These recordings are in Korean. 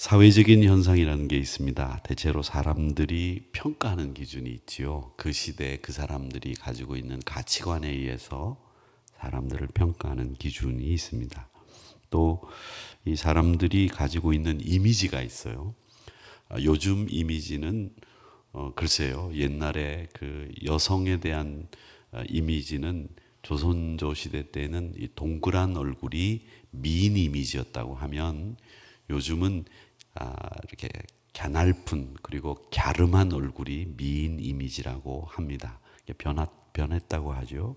사회적인 현상이라는 게 있습니다. 대체로 사람들이 평가하는 기준이 있지요. 그 시대에 그 사람들이 가지고 있는 가치관에 의해서 사람들을 평가하는 기준이 있습니다. 또 이 사람들이 가지고 있는 이미지가 있어요. 요즘 이미지는 글쎄요. 옛날에 그 여성에 대한 이미지는 조선조 시대 때는 이 동그란 얼굴이 미인 이미지였다고 하면 요즘은 이렇게 갸냘픈 그리고 갸름한 얼굴이 미인 이미지라고 합니다. 변했다고 하죠.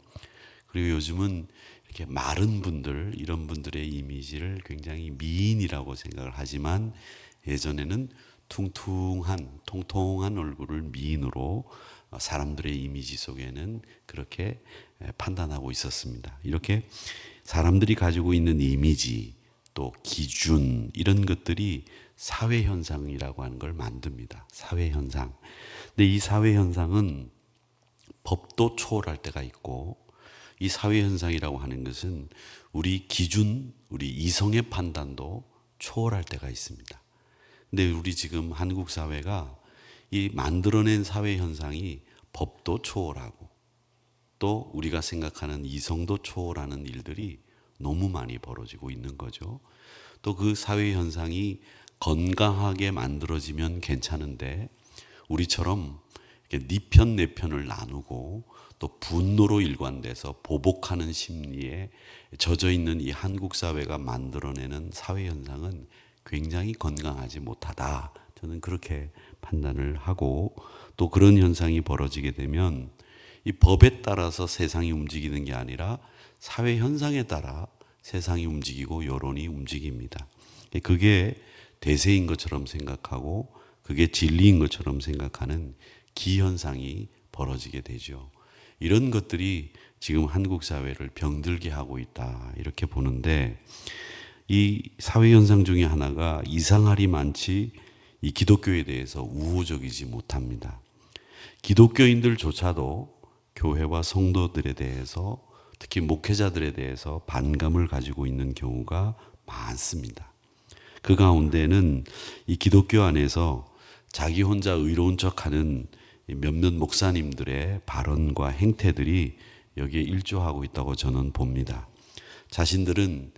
그리고 요즘은 이렇게 마른 분들, 이런 분들의 이미지를 굉장히 미인이라고 생각을 하지만 예전에는 퉁퉁한, 통통한 얼굴을 미인으로 사람들의 이미지 속에는 그렇게 판단하고 있었습니다. 이렇게 사람들이 가지고 있는 이미지, 또 기준, 이런 것들이 사회현상이라고 하는 걸 만듭니다. 사회현상. 근데 이 사회현상은 법도 초월할 때가 있고, 이 사회현상이라고 하는 것은 우리 기준, 우리 이성의 판단도 초월할 때가 있습니다. 근데 우리 지금 한국 사회가 이 만들어낸 사회현상이 법도 초월하고 또 우리가 생각하는 이성도 초월하는 일들이 너무 많이 벌어지고 있는 거죠. 또 그 사회현상이 건강하게 만들어지면 괜찮은데 우리처럼 이렇게 네 편, 내 편을 나누고 또 분노로 일관돼서 보복하는 심리에 젖어 있는 이 한국 사회가 만들어내는 사회 현상은 굉장히 건강하지 못하다. 저는 그렇게 판단을 하고, 또 그런 현상이 벌어지게 되면 이 법에 따라서 세상이 움직이는 게 아니라 사회 현상에 따라 세상이 움직이고 여론이 움직입니다. 그게 대세인 것처럼 생각하고 그게 진리인 것처럼 생각하는 기현상이 벌어지게 되죠. 이런 것들이 지금 한국 사회를 병들게 하고 있다, 이렇게 보는데, 이 사회 현상 중에 하나가 이상할이 많지 이 기독교에 대해서 우호적이지 못합니다. 기독교인들조차도 교회와 성도들에 대해서, 특히 목회자들에 대해서 반감을 가지고 있는 경우가 많습니다. 그 가운데는 이 기독교 안에서 자기 혼자 의로운 척하는 몇몇 목사님들의 발언과 행태들이 여기에 일조하고 있다고 저는 봅니다. 자신들은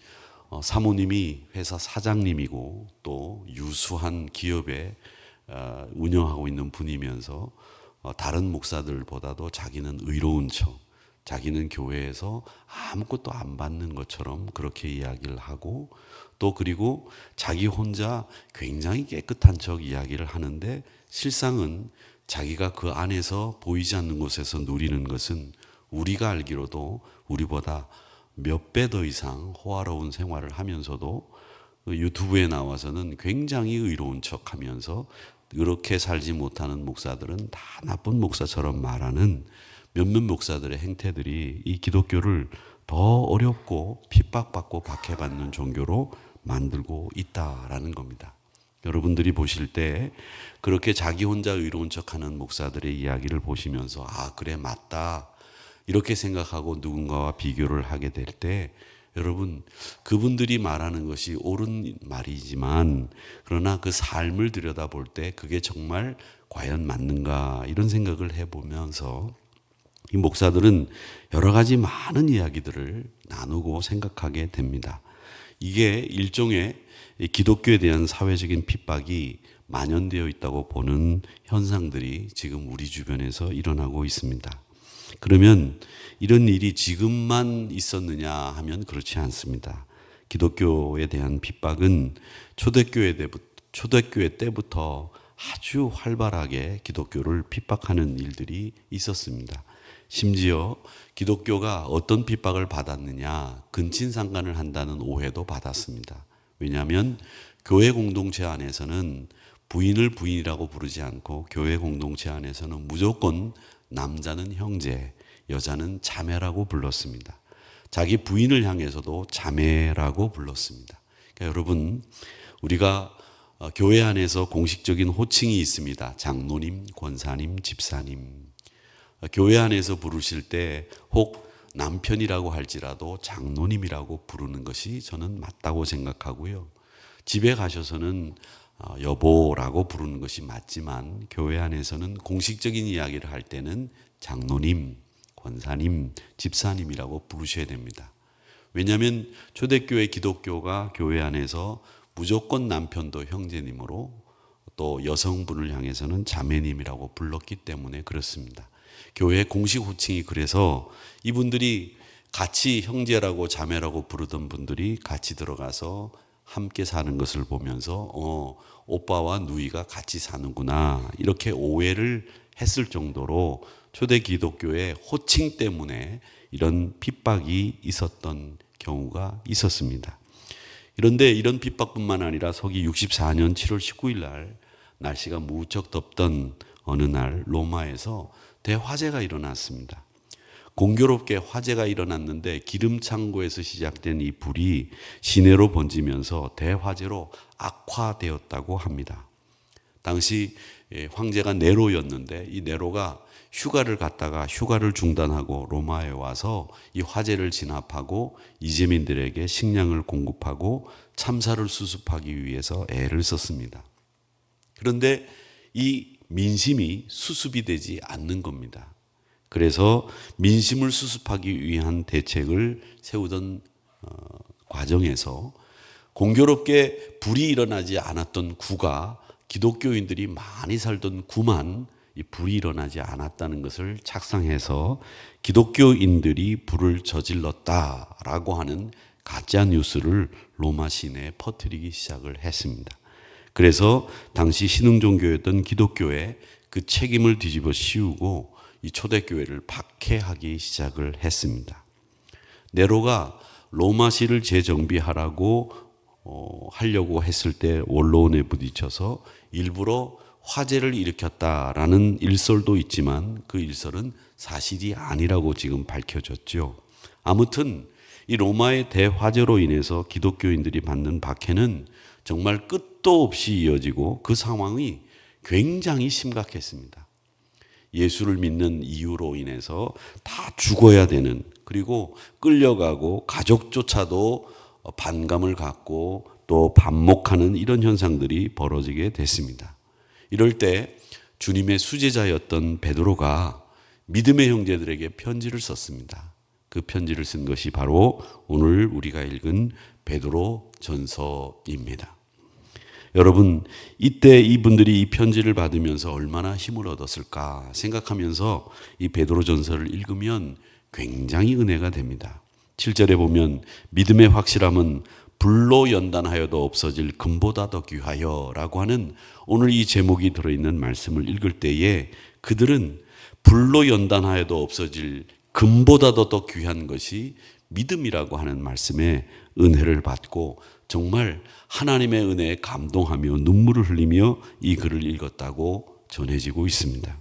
사모님이 회사 사장님이고 또 유수한 기업에 운영하고 있는 분이면서 다른 목사들보다도 자기는 의로운 척, 자기는 교회에서 아무것도 안 받는 것처럼 그렇게 이야기를 하고, 또 그리고 자기 혼자 굉장히 깨끗한 척 이야기를 하는데 실상은 자기가 그 안에서 보이지 않는 곳에서 누리는 것은 우리가 알기로도 우리보다 몇 배 더 이상 호화로운 생활을 하면서도 유튜브에 나와서는 굉장히 의로운 척 하면서 그렇게 살지 못하는 목사들은 다 나쁜 목사처럼 말하는 몇몇 목사들의 행태들이 이 기독교를 더 어렵고 핍박받고 박해받는 종교로 만들고 있다라는 겁니다. 여러분들이 보실 때 그렇게 자기 혼자 의로운 척하는 목사들의 이야기를 보시면서 아, 그래, 맞다, 이렇게 생각하고 누군가와 비교를 하게 될 때 여러분, 그분들이 말하는 것이 옳은 말이지만 그러나 그 삶을 들여다볼 때 그게 정말 과연 맞는가, 이런 생각을 해보면서 이 목사들은 여러 가지 많은 이야기들을 나누고 생각하게 됩니다. 이게 일종의 기독교에 대한 사회적인 핍박이 만연되어 있다고 보는 현상들이 지금 우리 주변에서 일어나고 있습니다. 그러면 이런 일이 지금만 있었느냐 하면 그렇지 않습니다. 기독교에 대한 핍박은 초대교회 때부터 아주 활발하게 기독교를 핍박하는 일들이 있었습니다. 심지어 기독교가 어떤 핍박을 받았느냐, 근친상간을 한다는 오해도 받았습니다. 왜냐하면 교회 공동체 안에서는 부인을 부인이라고 부르지 않고 교회 공동체 안에서는 무조건 남자는 형제, 여자는 자매라고 불렀습니다. 자기 부인을 향해서도 자매라고 불렀습니다. 그러니까 여러분, 우리가 교회 안에서 공식적인 호칭이 있습니다. 장로님, 권사님, 집사님. 교회 안에서 부르실 때 혹 남편이라고 할지라도 장로님이라고 부르는 것이 저는 맞다고 생각하고요. 집에 가셔서는 여보라고 부르는 것이 맞지만 교회 안에서는 공식적인 이야기를 할 때는 장로님, 권사님, 집사님이라고 부르셔야 됩니다. 왜냐하면 초대교회 기독교가 교회 안에서 무조건 남편도 형제님으로 또 여성분을 향해서는 자매님이라고 불렀기 때문에 그렇습니다. 교회 공식 호칭이 그래서 이분들이 같이 형제라고 자매라고 부르던 분들이 같이 들어가서 함께 사는 것을 보면서 오빠와 누이가 같이 사는구나 이렇게 오해를 했을 정도로 초대 기독교의 호칭 때문에 이런 핍박이 있었던 경우가 있었습니다. 그런데 이런 핍박뿐만 아니라 서기 64년 7월 19일 날 날씨가 무척 덥던 어느 날 로마에서 대화재가 일어났습니다. 공교롭게 화재가 일어났는데 기름창고에서 시작된 이 불이 시내로 번지면서 대화재로 악화되었다고 합니다. 당시 황제가 네로였는데 이 네로가 휴가를 갔다가 휴가를 중단하고 로마에 와서 이 화재를 진압하고 이재민들에게 식량을 공급하고 참사를 수습하기 위해서 애를 썼습니다. 그런데 이 민심이 수습이 되지 않는 겁니다. 그래서 민심을 수습하기 위한 대책을 세우던 과정에서 공교롭게 불이 일어나지 않았던 구가 기독교인들이 많이 살던 구만 이 불이 일어나지 않았다는 것을 착상해서 기독교인들이 불을 저질렀다라고 하는 가짜 뉴스를 로마 시내에 퍼뜨리기 시작을 했습니다. 그래서 당시 신흥종교였던 기독교에 그 책임을 뒤집어 씌우고 이 초대교회를 박해하기 시작을 했습니다. 네로가 로마시를 재정비하라고 하려고 했을 때 원로원에 부딪혀서 일부러 화재를 일으켰다라는 일설도 있지만 그 일설은 사실이 아니라고 지금 밝혀졌죠. 아무튼 이 로마의 대화재로 인해서 기독교인들이 받는 박해는 정말 끝도 없이 이어지고 그 상황이 굉장히 심각했습니다. 예수를 믿는 이유로 인해서 다 죽어야 되는, 그리고 끌려가고 가족조차도 반감을 갖고 또 반목하는 이런 현상들이 벌어지게 됐습니다. 이럴 때 주님의 수제자였던 베드로가 믿음의 형제들에게 편지를 썼습니다. 그 편지를 쓴 것이 바로 오늘 우리가 읽은 베드로 전서입니다. 여러분, 이때 이분들이 이 편지를 받으면서 얼마나 힘을 얻었을까 생각하면서 이 베드로 전서를 읽으면 굉장히 은혜가 됩니다. 7절에 보면 믿음의 확실함은 불로 연단하여도 없어질 금보다 더 귀하여 라고 하는 오늘 이 제목이 들어있는 말씀을 읽을 때에 그들은 불로 연단하여도 없어질 금보다도 더 귀한 것이 믿음이라고 하는 말씀에 은혜를 받고 정말 하나님의 은혜에 감동하며 눈물을 흘리며 이 글을 읽었다고 전해지고 있습니다.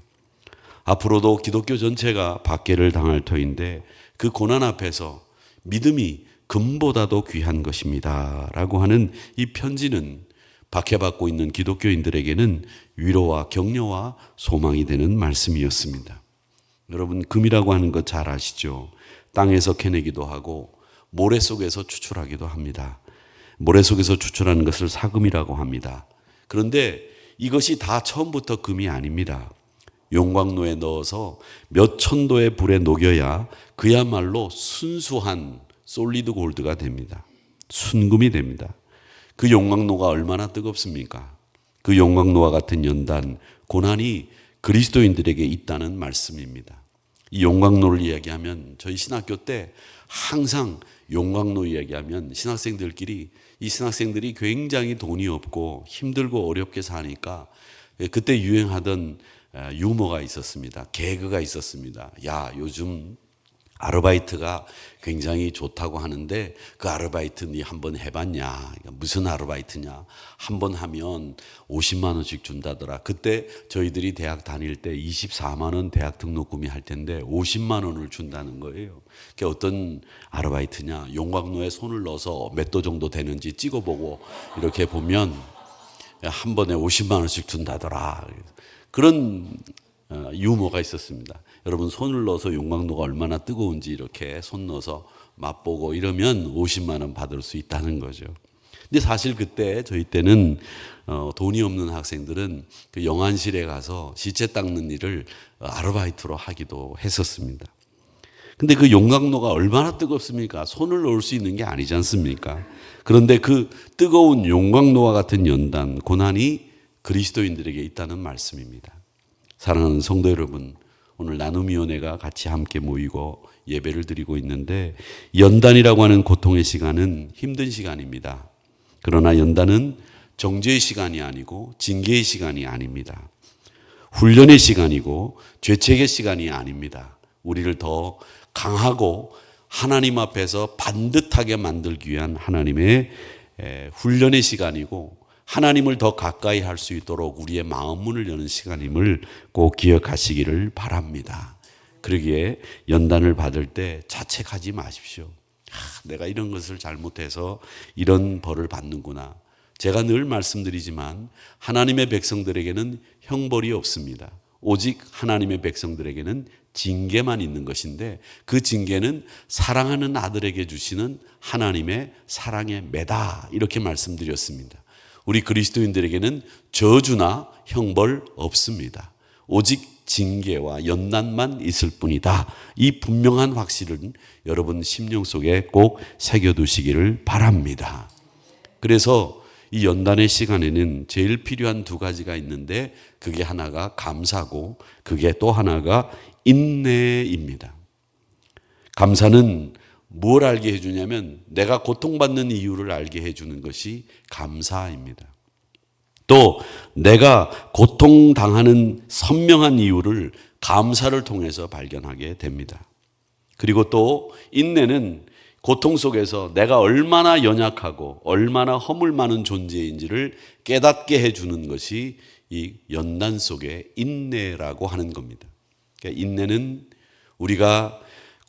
앞으로도 기독교 전체가 박해를 당할 터인데 그 고난 앞에서 믿음이 금보다도 귀한 것입니다 라고 하는 이 편지는 박해받고 있는 기독교인들에게는 위로와 격려와 소망이 되는 말씀이었습니다. 여러분, 금이라고 하는 것 잘 아시죠? 땅에서 캐내기도 하고 모래 속에서 추출하기도 합니다. 모래 속에서 추출하는 것을 사금이라고 합니다. 그런데 이것이 다 처음부터 금이 아닙니다. 용광로에 넣어서 몇 천도의 불에 녹여야 그야말로 순수한 솔리드 골드가 됩니다. 순금이 됩니다. 그 용광로가 얼마나 뜨겁습니까? 그 용광로와 같은 연단, 고난이 그리스도인들에게 있다는 말씀입니다. 이 용광로를 이야기하면 저희 신학교 때 항상 용광로 이야기하면 신학생들끼리 이 신학생들이 굉장히 돈이 없고 힘들고 어렵게 사니까 그때 유행하던 유머가 있었습니다. 개그가 있었습니다. 야, 요즘 아르바이트가 굉장히 좋다고 하는데 그 아르바이트 니 한번 해봤냐? 무슨 아르바이트냐? 한번 하면 50만 원씩 준다더라. 그때 저희들이 대학 다닐 때 24만 원 대학 등록금이 할 텐데 50만 원을 준다는 거예요. 그게 어떤 아르바이트냐? 용광로에 손을 넣어서 몇 도 정도 되는지 찍어보고 이렇게 보면 한 번에 50만 원씩 준다더라. 그런 유머가 있었습니다. 여러분, 손을 넣어서 용광로가 얼마나 뜨거운지 이렇게 손 넣어서 맛보고 이러면 50만 원 받을 수 있다는 거죠. 근데 사실 그때 저희 때는 돈이 없는 학생들은 그 영안실에 가서 시체 닦는 일을 아르바이트로 하기도 했었습니다. 근데 그 용광로가 얼마나 뜨겁습니까? 손을 놓을 수 있는 게 아니지 않습니까? 그런데 그 뜨거운 용광로와 같은 연단, 고난이 그리스도인들에게 있다는 말씀입니다. 사랑하는 성도 여러분, 오늘 나눔위원회가 같이 함께 모이고 예배를 드리고 있는데 연단이라고 하는 고통의 시간은 힘든 시간입니다. 그러나 연단은 정죄의 시간이 아니고 징계의 시간이 아닙니다. 훈련의 시간이고 죄책의 시간이 아닙니다. 우리를 더 강하고 하나님 앞에서 반듯하게 만들기 위한 하나님의 훈련의 시간이고 하나님을 더 가까이 할 수 있도록 우리의 마음 문을 여는 시간임을 꼭 기억하시기를 바랍니다. 그러기에 연단을 받을 때 자책하지 마십시오. 내가 이런 것을 잘못해서 이런 벌을 받는구나. 제가 늘 말씀드리지만 하나님의 백성들에게는 형벌이 없습니다. 오직 하나님의 백성들에게는 징계만 있는 것인데 그 징계는 사랑하는 아들에게 주시는 하나님의 사랑의 매다 이렇게 말씀드렸습니다. 우리 그리스도인들에게는 저주나 형벌 없습니다. 오직 징계와 연단만 있을 뿐이다. 이 분명한 확실은 여러분 심령 속에 꼭 새겨두시기를 바랍니다. 그래서 이 연단의 시간에는 제일 필요한 두 가지가 있는데 그게 하나가 감사고 그게 또 하나가 인내입니다. 감사는 뭘 알게 해주냐면 내가 고통받는 이유를 알게 해주는 것이 감사입니다. 또 내가 고통당하는 선명한 이유를 감사를 통해서 발견하게 됩니다. 그리고 또 인내는 고통 속에서 내가 얼마나 연약하고 얼마나 허물 많은 존재인지를 깨닫게 해주는 것이 이 연단 속의 인내라고 하는 겁니다. 그러니까 인내는 우리가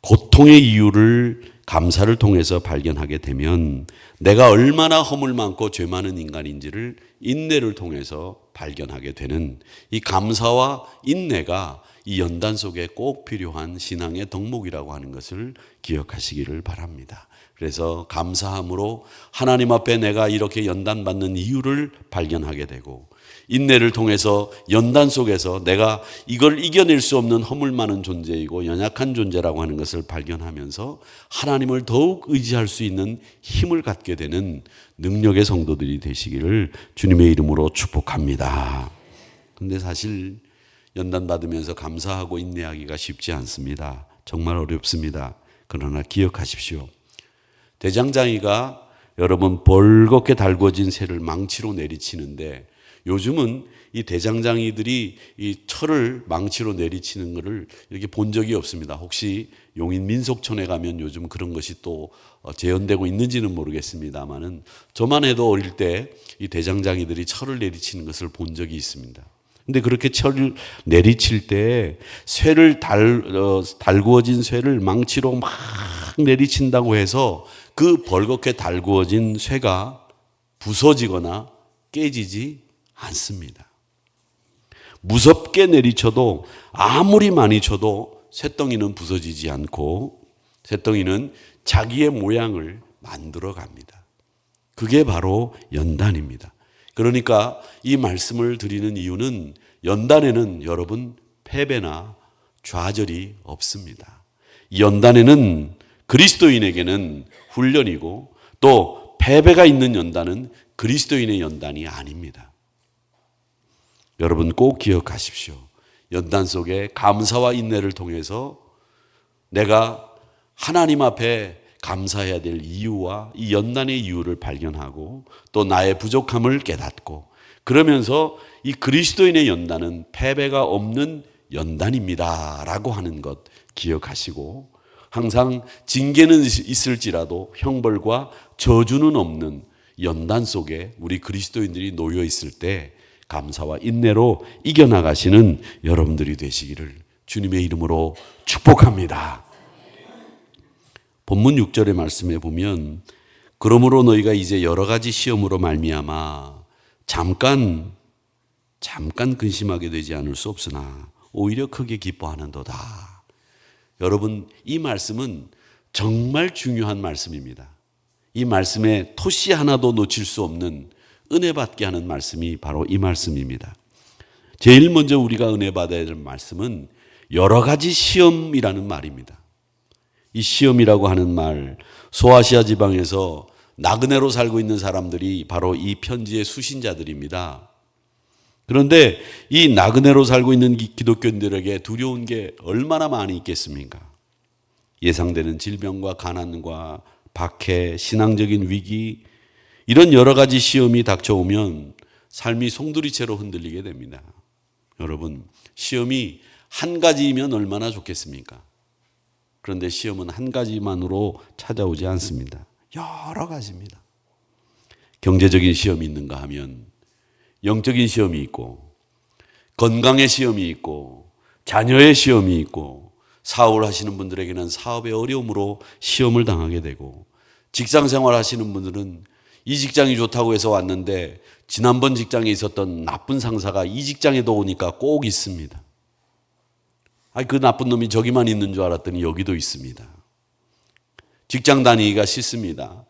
고통의 이유를 감사를 통해서 발견하게 되면 내가 얼마나 허물 많고 죄 많은 인간인지를 인내를 통해서 발견하게 되는 이 감사와 인내가 이 연단 속에 꼭 필요한 신앙의 덕목이라고 하는 것을 기억하시기를 바랍니다. 그래서 감사함으로 하나님 앞에 내가 이렇게 연단받는 이유를 발견하게 되고 인내를 통해서 연단 속에서 내가 이걸 이겨낼 수 없는 허물 많은 존재이고 연약한 존재라고 하는 것을 발견하면서 하나님을 더욱 의지할 수 있는 힘을 갖게 되는 능력의 성도들이 되시기를 주님의 이름으로 축복합니다. 그런데 사실 연단 받으면서 감사하고 인내하기가 쉽지 않습니다. 정말 어렵습니다. 그러나 기억하십시오. 대장장이가 여러분 벌겋게 달궈진 새를 망치로 내리치는데 요즘은 이 대장장이들이 이 철을 망치로 내리치는 것을 이렇게 본 적이 없습니다. 혹시 용인 민속촌에 가면 요즘 그런 것이 또 재현되고 있는지는 모르겠습니다만은 저만 해도 어릴 때 이 대장장이들이 철을 내리치는 것을 본 적이 있습니다. 근데 그렇게 철을 내리칠 때 쇠를 달구어진 쇠를 망치로 막 내리친다고 해서 그 벌겋게 달구어진 쇠가 부서지거나 깨지지 않습니다. 무섭게 내리쳐도 아무리 많이 쳐도 쇠덩이는 부서지지 않고 쇠덩이는 자기의 모양을 만들어 갑니다. 그게 바로 연단입니다. 그러니까 이 말씀을 드리는 이유는 연단에는 여러분 패배나 좌절이 없습니다. 연단에는 그리스도인에게는 훈련이고 또 패배가 있는 연단은 그리스도인의 연단이 아닙니다. 여러분 꼭 기억하십시오. 연단 속에 감사와 인내를 통해서 내가 하나님 앞에 감사해야 될 이유와 이 연단의 이유를 발견하고 또 나의 부족함을 깨닫고 그러면서 이 그리스도인의 연단은 패배가 없는 연단입니다 라고 하는 것 기억하시고 항상 징계는 있을지라도 형벌과 저주는 없는 연단 속에 우리 그리스도인들이 놓여 있을 때 감사와 인내로 이겨나가시는 여러분들이 되시기를 주님의 이름으로 축복합니다. 본문 6절의 말씀에 보면 그러므로 너희가 이제 여러 가지 시험으로 말미암아 잠깐 근심하게 되지 않을 수 없으나 오히려 크게 기뻐하는도다. 여러분 이 말씀은 정말 중요한 말씀입니다. 이 말씀에 토시 하나도 놓칠 수 없는 은혜 받게 하는 말씀이 바로 이 말씀입니다. 제일 먼저 우리가 은혜 받아야 될 말씀은 여러 가지 시험이라는 말입니다. 이 시험이라고 하는 말, 소아시아 지방에서 나그네로 살고 있는 사람들이 바로 이 편지의 수신자들입니다. 그런데 이 나그네로 살고 있는 기독교인들에게 두려운 게 얼마나 많이 있겠습니까? 예상되는 질병과 가난과 박해, 신앙적인 위기, 이런 여러 가지 시험이 닥쳐오면 삶이 송두리째로 흔들리게 됩니다. 여러분, 시험이 한 가지이면 얼마나 좋겠습니까? 그런데 시험은 한 가지만으로 찾아오지 않습니다. 여러 가지입니다. 경제적인 시험이 있는가 하면 영적인 시험이 있고, 건강의 시험이 있고, 자녀의 시험이 있고, 사업을 하시는 분들에게는 사업의 어려움으로 시험을 당하게 되고, 직장 생활 하시는 분들은 이 직장이 좋다고 해서 왔는데 지난번 직장에 있었던 나쁜 상사가 이 직장에도 오니까 꼭 있습니다. 그 나쁜 놈이 저기만 있는 줄 알았더니 여기도 있습니다. 직장 다니기가 싫습니다.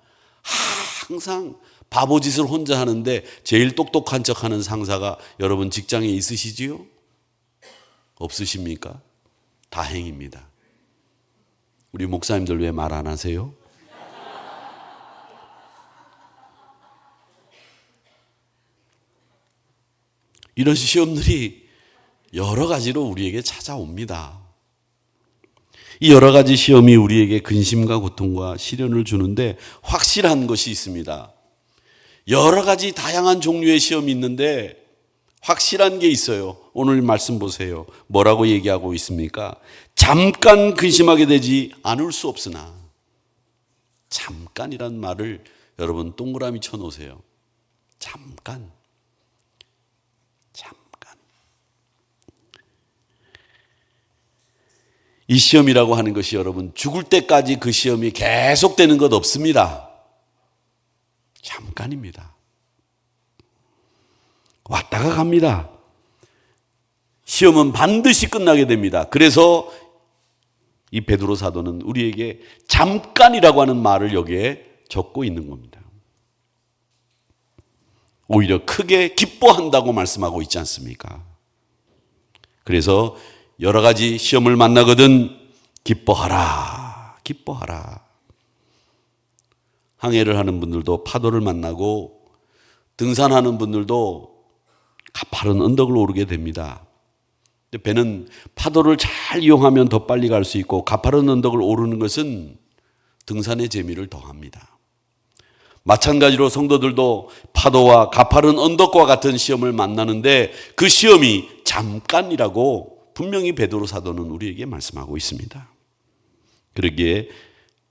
항상 바보짓을 혼자 하는데 제일 똑똑한 척하는 상사가 여러분 직장에 있으시지요? 없으십니까? 다행입니다. 우리 목사님들 왜 말 안 하세요? 이런 시험들이 여러 가지로 우리에게 찾아옵니다. 이 여러 가지 시험이 우리에게 근심과 고통과 시련을 주는데 확실한 것이 있습니다. 여러 가지 다양한 종류의 시험이 있는데 확실한 게 있어요. 오늘 말씀 보세요. 뭐라고 얘기하고 있습니까? 잠깐 근심하게 되지 않을 수 없으나. 잠깐이란 말을 여러분 동그라미 쳐놓으세요. 잠깐. 이 시험이라고 하는 것이 여러분 죽을 때까지 그 시험이 계속되는 것 없습니다. 잠깐입니다. 왔다가 갑니다. 시험은 반드시 끝나게 됩니다. 그래서 이 베드로 사도는 우리에게 잠깐이라고 하는 말을 여기에 적고 있는 겁니다. 오히려 크게 기뻐한다고 말씀하고 있지 않습니까? 그래서 여러 가지 시험을 만나거든 기뻐하라, 기뻐하라. 항해를 하는 분들도 파도를 만나고 등산하는 분들도 가파른 언덕을 오르게 됩니다. 배는 파도를 잘 이용하면 더 빨리 갈 수 있고 가파른 언덕을 오르는 것은 등산의 재미를 더합니다. 마찬가지로 성도들도 파도와 가파른 언덕과 같은 시험을 만나는데 그 시험이 잠깐이라고 분명히 베드로 사도는 우리에게 말씀하고 있습니다. 그러기에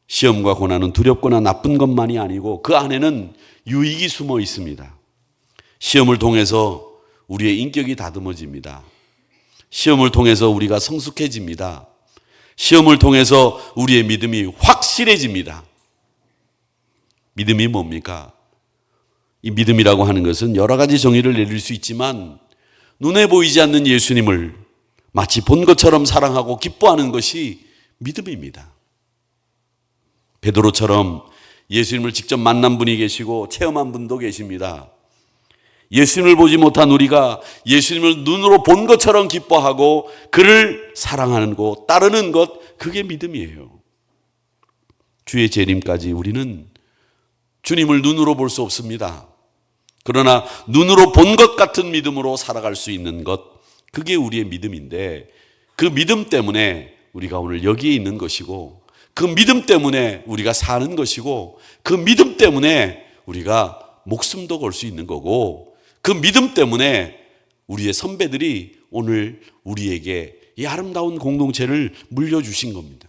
시험과 고난은 두렵거나 나쁜 것만이 아니고 그 안에는 유익이 숨어 있습니다. 시험을 통해서 우리의 인격이 다듬어집니다. 시험을 통해서 우리가 성숙해집니다. 시험을 통해서 우리의 믿음이 확실해집니다. 믿음이 뭡니까? 이 믿음이라고 하는 것은 여러 가지 정의를 내릴 수 있지만 눈에 보이지 않는 예수님을 마치 본 것처럼 사랑하고 기뻐하는 것이 믿음입니다. 베드로처럼 예수님을 직접 만난 분이 계시고 체험한 분도 계십니다. 예수님을 보지 못한 우리가 예수님을 눈으로 본 것처럼 기뻐하고 그를 사랑하는 것, 따르는 것, 그게 믿음이에요. 주의 재림까지 우리는 주님을 눈으로 볼 수 없습니다. 그러나 눈으로 본 것 같은 믿음으로 살아갈 수 있는 것, 그게 우리의 믿음인데 그 믿음 때문에 우리가 오늘 여기에 있는 것이고 그 믿음 때문에 우리가 사는 것이고 그 믿음 때문에 우리가 목숨도 걸 수 있는 거고 그 믿음 때문에 우리의 선배들이 오늘 우리에게 이 아름다운 공동체를 물려주신 겁니다.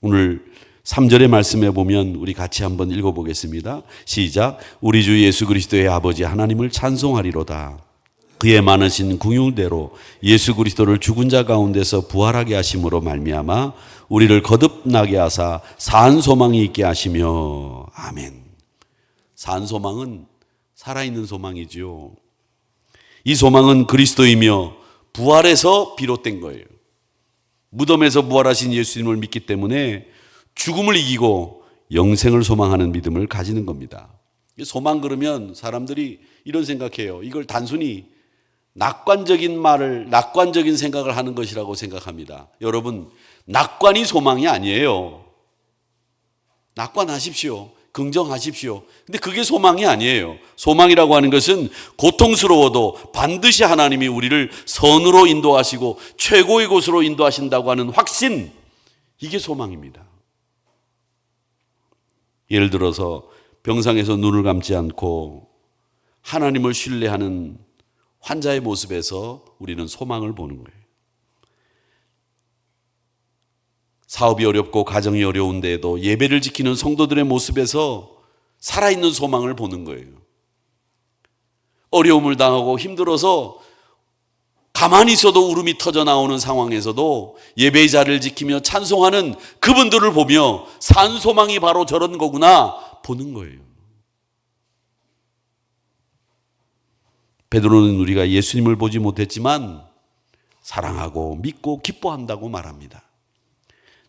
오늘 3절의 말씀에 보면 우리 같이 한번 읽어보겠습니다. 시작. 우리 주 예수 그리스도의 아버지 하나님을 찬송하리로다. 그의 많으신 긍휼대로 예수 그리스도를 죽은 자 가운데서 부활하게 하심으로 말미암아 우리를 거듭나게 하사 산 소망이 있게 하시며 아멘. 산 소망은 살아있는 소망이죠. 이 소망은 그리스도이며 부활에서 비롯된 거예요. 무덤에서 부활하신 예수님을 믿기 때문에 죽음을 이기고 영생을 소망하는 믿음을 가지는 겁니다. 소망 그러면 사람들이 이런 생각해요. 이걸 단순히 낙관적인 생각을 하는 것이라고 생각합니다. 여러분, 낙관이 소망이 아니에요. 낙관하십시오. 긍정하십시오. 근데 그게 소망이 아니에요. 소망이라고 하는 것은 고통스러워도 반드시 하나님이 우리를 선으로 인도하시고 최고의 곳으로 인도하신다고 하는 확신, 이게 소망입니다. 예를 들어서 병상에서 눈을 감지 않고 하나님을 신뢰하는 환자의 모습에서 우리는 소망을 보는 거예요. 사업이 어렵고 가정이 어려운데도 예배를 지키는 성도들의 모습에서 살아있는 소망을 보는 거예요. 어려움을 당하고 힘들어서 가만히 있어도 울음이 터져 나오는 상황에서도 예배의 자리를 지키며 찬송하는 그분들을 보며 산 소망이 바로 저런 거구나 보는 거예요. 베드로는 우리가 예수님을 보지 못했지만 사랑하고 믿고 기뻐한다고 말합니다.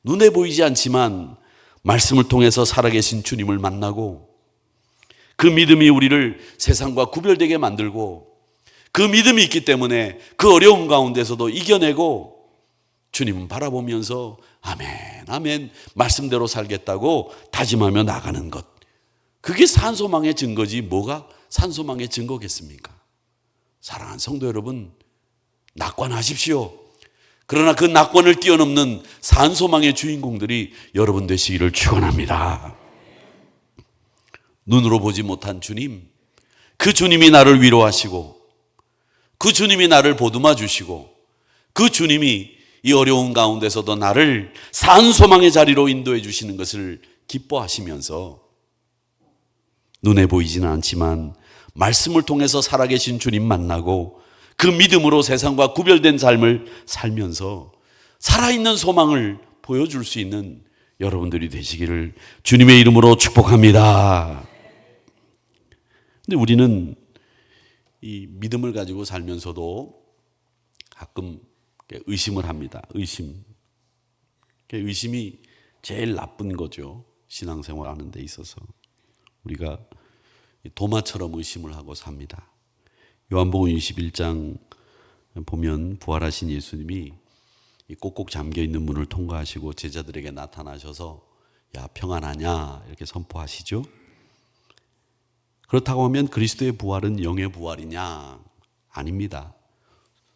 눈에 보이지 않지만 말씀을 통해서 살아계신 주님을 만나고 그 믿음이 우리를 세상과 구별되게 만들고 그 믿음이 있기 때문에 그 어려움 가운데서도 이겨내고 주님은 바라보면서 아멘, 아멘, 말씀대로 살겠다고 다짐하며 나가는 것. 그게 산소망의 증거지 뭐가 산소망의 증거겠습니까? 사랑하는 성도 여러분, 낙관하십시오. 그러나 그 낙관을 뛰어넘는 산소망의 주인공들이 여러분 되시기를 축원합니다. 눈으로 보지 못한 주님, 그 주님이 나를 위로하시고 그 주님이 나를 보듬어 주시고 그 주님이 이 어려운 가운데서도 나를 산소망의 자리로 인도해 주시는 것을 기뻐하시면서 눈에 보이지는 않지만 말씀을 통해서 살아계신 주님 만나고 그 믿음으로 세상과 구별된 삶을 살면서 살아있는 소망을 보여줄 수 있는 여러분들이 되시기를 주님의 이름으로 축복합니다. 근데 우리는 이 믿음을 가지고 살면서도 가끔 의심을 합니다. 의심이 제일 나쁜 거죠. 신앙생활 하는 데 있어서. 우리가 도마처럼 의심을 하고 삽니다. 요한복음 21장 보면 부활하신 예수님이 꼭꼭 잠겨있는 문을 통과하시고 제자들에게 나타나셔서 야, 평안하냐 이렇게 선포하시죠. 그렇다고 하면 그리스도의 부활은 영의 부활이냐? 아닙니다.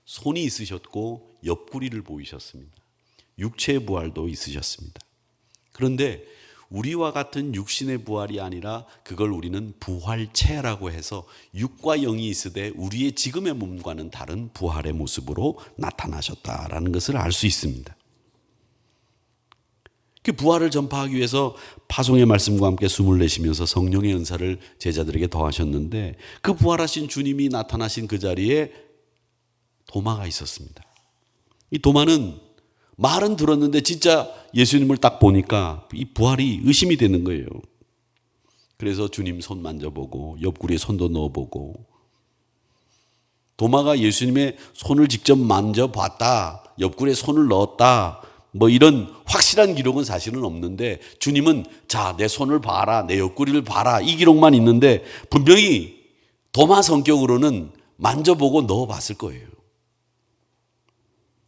손이 있으셨고 옆구리를 보이셨습니다. 육체의 부활도 있으셨습니다. 그런데 우리와 같은 육신의 부활이 아니라 그걸 우리는 부활체라고 해서 육과 영이 있으되 우리의 지금의 몸과는 다른 부활의 모습으로 나타나셨다라는 것을 알 수 있습니다. 그 부활을 전파하기 위해서 파송의 말씀과 함께 숨을 내쉬면서 성령의 은사를 제자들에게 더하셨는데 그 부활하신 주님이 나타나신 그 자리에 도마가 있었습니다. 이 도마는 말은 들었는데 진짜 예수님을 딱 보니까 이 부활이 의심이 되는 거예요. 그래서 주님 손 만져보고 옆구리에 손도 넣어보고 도마가 예수님의 손을 직접 만져봤다, 옆구리에 손을 넣었다, 뭐 이런 확실한 기록은 사실은 없는데 주님은 자, 내 손을 봐라, 내 옆구리를 봐라 이 기록만 있는데 분명히 도마 성격으로는 만져보고 넣어봤을 거예요.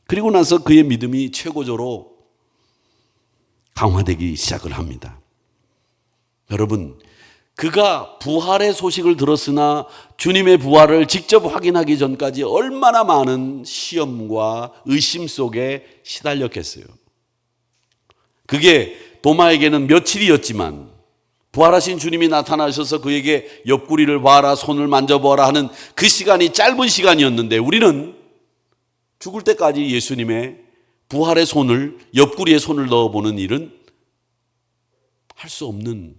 그리고 나서 그의 믿음이 최고조로 강화되기 시작을 합니다. 여러분, 그가 부활의 소식을 들었으나 주님의 부활을 직접 확인하기 전까지 얼마나 많은 시험과 의심 속에 시달렸겠어요. 그게 도마에게는 며칠이었지만 부활하신 주님이 나타나셔서 그에게 옆구리를 봐라, 손을 만져보라 하는 그 시간이 짧은 시간이었는데 우리는 죽을 때까지 예수님의 부활의 손을, 옆구리에 손을 넣어보는 일은 할 수 없는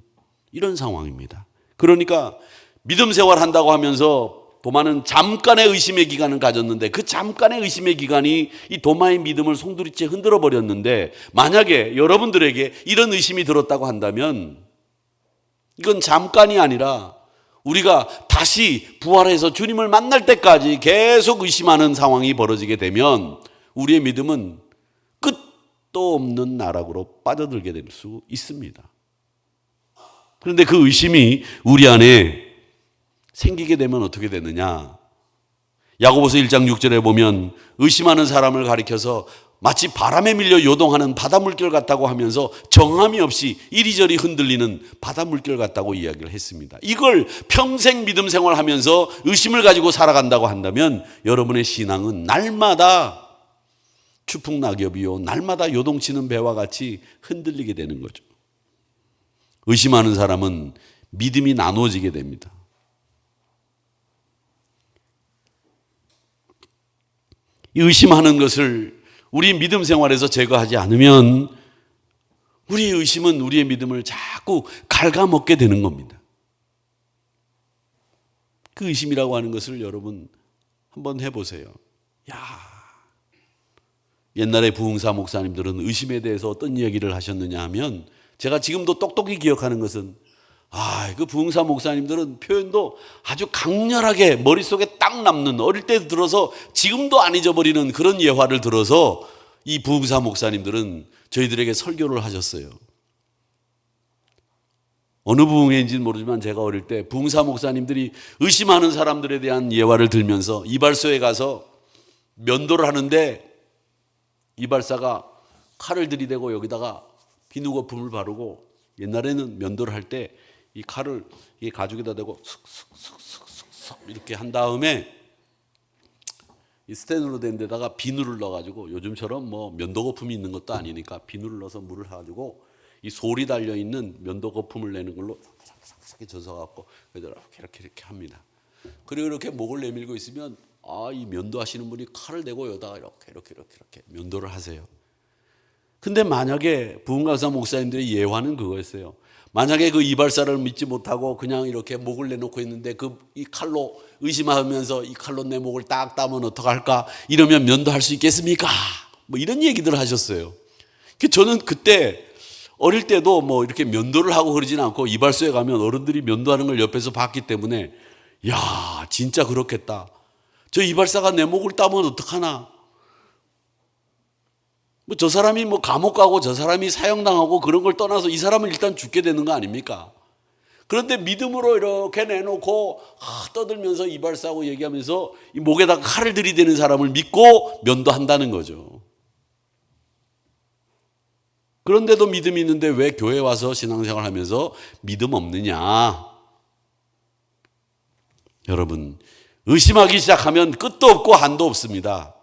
이런 상황입니다. 그러니까 믿음 생활 한다고 하면서 도마는 잠깐의 의심의 기간을 가졌는데 그 잠깐의 의심의 기간이 이 도마의 믿음을 송두리째 흔들어 버렸는데 만약에 여러분들에게 이런 의심이 들었다고 한다면 이건 잠깐이 아니라 우리가 다시 부활해서 주님을 만날 때까지 계속 의심하는 상황이 벌어지게 되면 우리의 믿음은 끝도 없는 나락으로 빠져들게 될 수 있습니다. 그런데 그 의심이 우리 안에 생기게 되면 어떻게 되느냐? 야고보서 1장 6절에 보면 의심하는 사람을 가리켜서 마치 바람에 밀려 요동하는 바다 물결 같다고 하면서 정함이 없이 이리저리 흔들리는 바다 물결 같다고 이야기를 했습니다. 이걸 평생 믿음 생활하면서 의심을 가지고 살아간다고 한다면 여러분의 신앙은 날마다 추풍낙엽이요, 날마다 요동치는 배와 같이 흔들리게 되는 거죠. 의심하는 사람은 믿음이 나눠지게 됩니다. 이 의심하는 것을 우리 믿음 생활에서 제거하지 않으면 우리의 의심은 우리의 믿음을 자꾸 갉아먹게 되는 겁니다. 그 의심이라고 하는 것을 여러분 한번 해보세요. 옛날에 부흥사 목사님들은 의심에 대해서 어떤 이야기를 하셨느냐 하면, 제가 지금도 똑똑히 기억하는 것은 그 부흥사 목사님들은 표현도 아주 강렬하게 머릿속에 딱 남는, 어릴 때 들어서 지금도 안 잊어버리는 그런 예화를 들어서 이 부흥사 목사님들은 저희들에게 설교를 하셨어요. 어느 부흥회인지는 모르지만 제가 어릴 때 부흥사 목사님들이 의심하는 사람들에 대한 예화를 들면서 이발소에 가서 면도를 하는데 이발사가 칼을 들이대고 여기다가 비누 거품을 바르고, 옛날에는 면도를 할 때 이 칼을 이 가죽에다 대고 슥슥슥슥슥 이렇게 한 다음에 이 스텐으로 된 데다가 비누를 넣어가지고, 요즘처럼 뭐 면도 거품이 있는 것도 아니니까 비누를 넣어서 물을 해가지고 이 솔이 달려 있는 면도 거품을 내는 걸로 싹싹 젖어갖고 이렇게 합니다. 그리고 이렇게 목을 내밀고 있으면 이 면도하시는 분이 칼을 대고 여기다가 이렇게 면도를 하세요. 근데 만약에 부흥강사 목사님들의 예화는 그거였어요. 만약에 그 이발사를 믿지 못하고 그냥 이렇게 목을 내놓고 있는데 이 칼로 의심하면서 이 칼로 내 목을 딱 따면 어떡할까? 이러면 면도할 수 있겠습니까? 뭐 이런 얘기들을 하셨어요. 저는 그때 어릴 때도 뭐 이렇게 면도를 하고 그러지는 않고 이발소에 가면 어른들이 면도하는 걸 옆에서 봤기 때문에 진짜 그렇겠다. 저 이발사가 내 목을 따면 어떡하나? 저 사람이 감옥 가고 저 사람이 사형당하고 그런 걸 떠나서 이 사람은 일단 죽게 되는 거 아닙니까? 그런데 믿음으로 이렇게 내놓고 떠들면서 이발사하고 얘기하면서 이 목에다가 칼을 들이대는 사람을 믿고 면도한다는 거죠. 그런데도 믿음이 있는데 왜 교회 와서 신앙생활 하면서 믿음 없느냐? 여러분, 의심하기 시작하면 끝도 없고 한도 없습니다.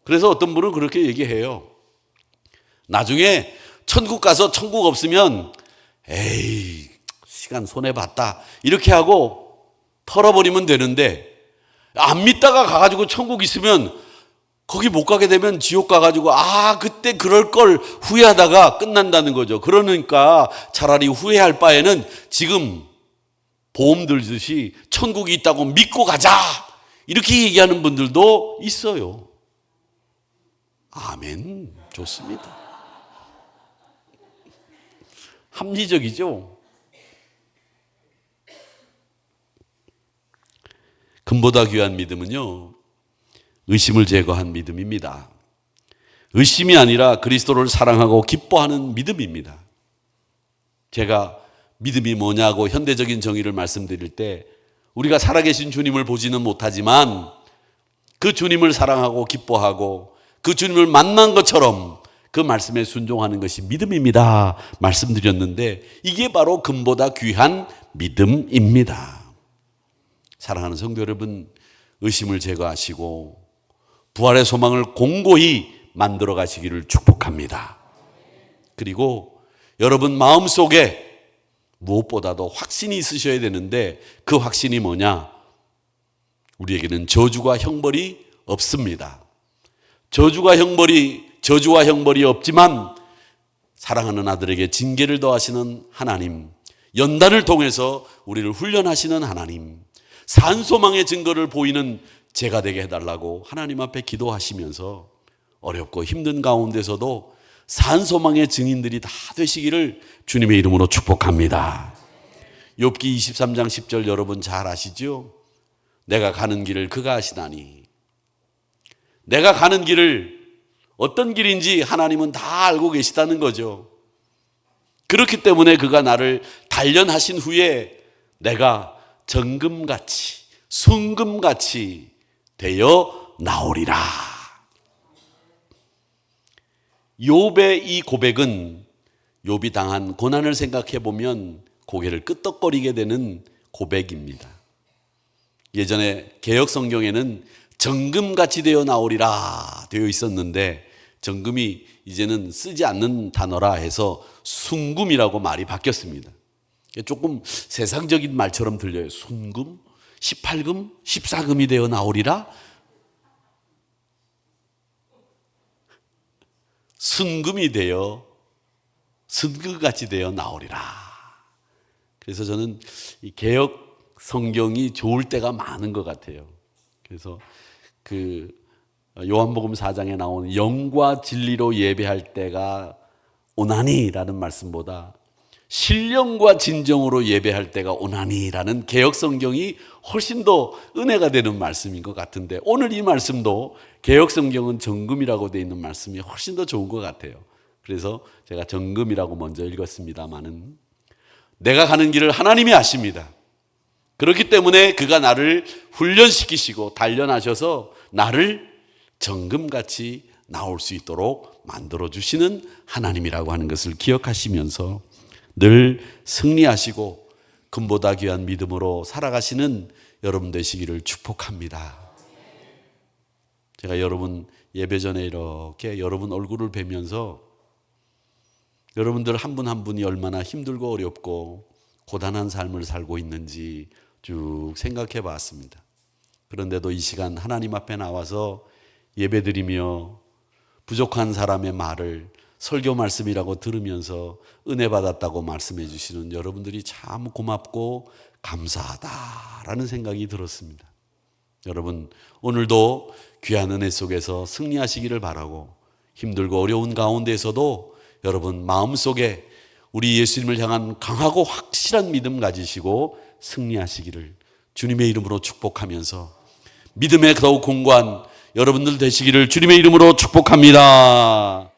그래서 어떤 분은 그렇게 얘기해요. 나중에 천국 가서 천국 없으면 시간 손해봤다 이렇게 하고 털어버리면 되는데, 안 믿다가 가가지고 천국 있으면 거기 못 가게 되면 지옥 가가지고 그때 그럴 걸 후회하다가 끝난다는 거죠. 그러니까 차라리 후회할 바에는 지금 보험 들듯이 천국이 있다고 믿고 가자 이렇게 얘기하는 분들도 있어요. 아멘. 좋습니다. 합리적이죠. 금보다 귀한 믿음은요, 의심을 제거한 믿음입니다. 의심이 아니라 그리스도를 사랑하고 기뻐하는 믿음입니다. 제가 믿음이 뭐냐고 현대적인 정의를 말씀드릴 때, 우리가 살아계신 주님을 보지는 못하지만 그 주님을 사랑하고 기뻐하고 그 주님을 만난 것처럼 그 말씀에 순종하는 것이 믿음입니다 말씀드렸는데, 이게 바로 금보다 귀한 믿음입니다. 사랑하는 성도 여러분, 의심을 제거하시고 부활의 소망을 공고히 만들어 가시기를 축복합니다. 그리고 여러분 마음속에 무엇보다도 확신이 있으셔야 되는데, 그 확신이 뭐냐? 우리에게는 저주와 형벌이 없습니다. 저주와 형벌이 없지만 사랑하는 아들에게 징계를 더하시는 하나님, 연단을 통해서 우리를 훈련하시는 하나님, 산소망의 증거를 보이는 제가 되게 해달라고 하나님 앞에 기도하시면서 어렵고 힘든 가운데서도 산소망의 증인들이 다 되시기를 주님의 이름으로 축복합니다. 욥기 23장 10절 여러분 잘 아시죠? 내가 가는 길을 그가 아시나니. 내가 가는 길을 어떤 길인지 하나님은 다 알고 계시다는 거죠. 그렇기 때문에 그가 나를 단련하신 후에 내가 정금같이 순금같이 되어 나오리라. 욥의 이 고백은 욥이 당한 고난을 생각해 보면 고개를 끄덕거리게 되는 고백입니다. 예전에 개역 성경에는 정금같이 되어 나오리라 되어 있었는데 정금이 이제는 쓰지 않는 단어라 해서 순금이라고 말이 바뀌었습니다. 조금 세상적인 말처럼 들려요. 순금? 18금? 14금이 되어 나오리라? 순금이 되어 순금같이 되어 나오리라. 그래서 저는 이 개역 성경이 좋을 때가 많은 것 같아요. 그래서 그 요한복음 4장에 나오는 영과 진리로 예배할 때가 오나니라는 말씀보다 신령과 진정으로 예배할 때가 오나니라는 개역 성경이 훨씬 더 은혜가 되는 말씀인 것 같은데 오늘 이 말씀도 개역 성경은 정금이라고 되어 있는 말씀이 훨씬 더 좋은 것 같아요. 그래서 제가 정금이라고 먼저 읽었습니다마는 내가 가는 길을 하나님이 아십니다. 그렇기 때문에 그가 나를 훈련시키시고 단련하셔서 나를 정금같이 나올 수 있도록 만들어주시는 하나님이라고 하는 것을 기억하시면서 늘 승리하시고 금보다 귀한 믿음으로 살아가시는 여러분 되시기를 축복합니다. 제가 여러분 예배 전에 이렇게 여러분 얼굴을 뵈면서 여러분들 한 분 한 분이 얼마나 힘들고 어렵고 고단한 삶을 살고 있는지 쭉 생각해 봤습니다. 그런데도 이 시간 하나님 앞에 나와서 예배드리며 부족한 사람의 말을 설교 말씀이라고 들으면서 은혜 받았다고 말씀해 주시는 여러분들이 참 고맙고 감사하다라는 생각이 들었습니다. 여러분 오늘도 귀한 은혜 속에서 승리하시기를 바라고 힘들고 어려운 가운데에서도 여러분 마음속에 우리 예수님을 향한 강하고 확실한 믿음 가지시고 승리하시기를 주님의 이름으로 축복하면서 믿음에 더욱 공고한 여러분들 되시기를 주님의 이름으로 축복합니다.